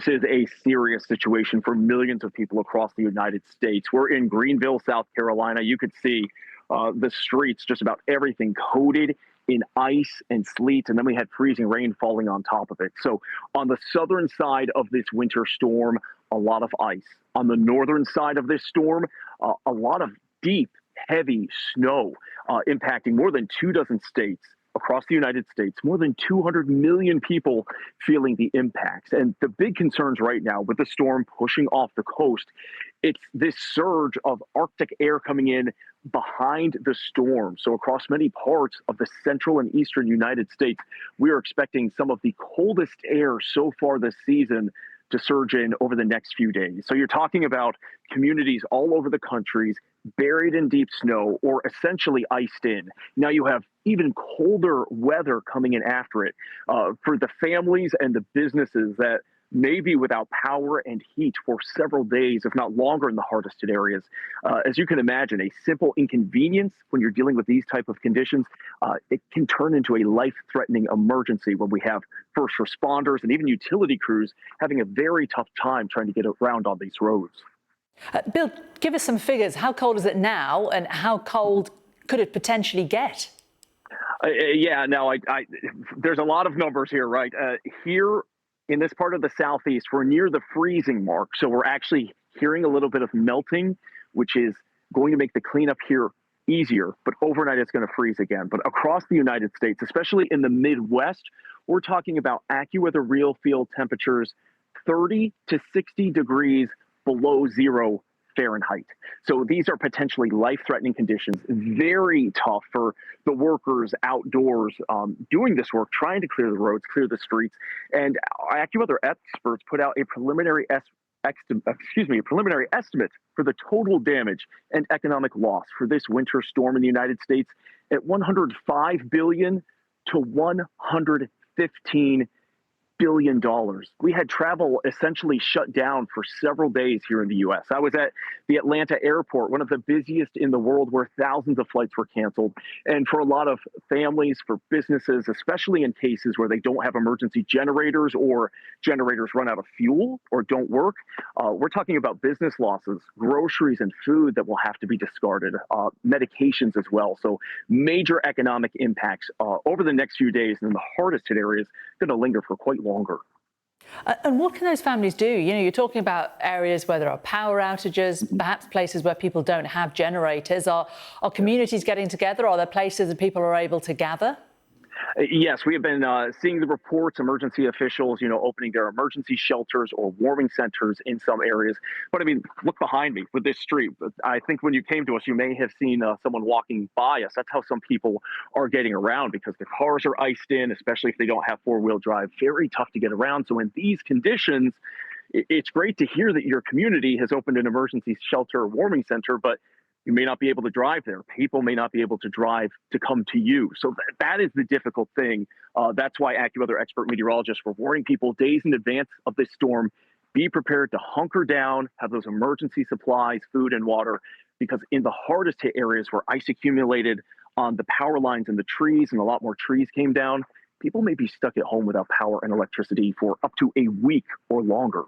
This is a serious situation for millions of people across the United States. We're in Greenville, South Carolina. You could see the streets, just about everything coated in ice and sleet. And then we had freezing rain falling on top of it. So on the southern side of this winter storm, a lot of ice. On the northern side of this storm, a lot of deep, heavy snow impacting more than 24 states across the United States, more than 200 million people feeling the impacts. And the big concerns right now with the storm pushing off the coast, it's this surge of Arctic air coming in behind the storm. So across many parts of the central and eastern United States, we are expecting some of the coldest air so far this season to surge in over the next few days. So you're talking about communities all over the country buried in deep snow or essentially iced in. Now you have even colder weather coming in after it for the families and the businesses that may be without power and heat for several days, if not longer, in the hardest hit areas. As you can imagine, a simple inconvenience when you're dealing with these type of conditions, it can turn into a life-threatening emergency when we have first responders and even utility crews having a very tough time trying to get around on these roads. Bill, give us some figures. How cold is it now, and how cold could it potentially get? Yeah, no, there's a lot of numbers here, right? Here in this part of the Southeast, we're near the freezing mark. So we're actually hearing a little bit of melting, which is going to make the cleanup here easier. But overnight, it's going to freeze again. But across the United States, especially in the Midwest, we're talking about AccuWeather real field temperatures 30 to 60 degrees below 0 Fahrenheit. So these are potentially life-threatening conditions, very tough for the workers outdoors doing this work, trying to clear the roads, clear the streets. And AccuWeather experts put out a preliminary estimate for the total damage and economic loss for this winter storm in the United States at $105 billion to $115 billion. We had travel essentially shut down for several days here in the U.S. I was at the Atlanta airport, one of the busiest in the world, where thousands of flights were canceled. And for a lot of families, for businesses, especially in cases where they don't have emergency generators or generators run out of fuel or don't work, we're talking about business losses, groceries and food that will have to be discarded, medications as well. So major economic impacts over the next few days, and in the hardest hit areas going to linger for quite longer. And what can those families do? You know, you're talking about areas where there are power outages, perhaps places where people don't have generators. Are communities getting together? Are there places that people are able to gather? Yes, we have been seeing the reports, emergency officials, opening their emergency shelters or warming centers in some areas. But I mean, look behind me with this street. I think when you came to us, you may have seen someone walking by us. That's how some people are getting around, because the cars are iced in, especially if they don't have four-wheel drive. Very tough to get around. So in these conditions, it's great to hear that your community has opened an emergency shelter or warming center, but you may not be able to drive there. People may not be able to drive to come to you. So that is the difficult thing. That's why AccuWeather expert meteorologists were warning people days in advance of this storm, be prepared to hunker down, have those emergency supplies, food and water, because in the hardest hit areas where ice accumulated on the power lines and the trees, and a lot more trees came down, people may be stuck at home without power and electricity for up to a week or longer.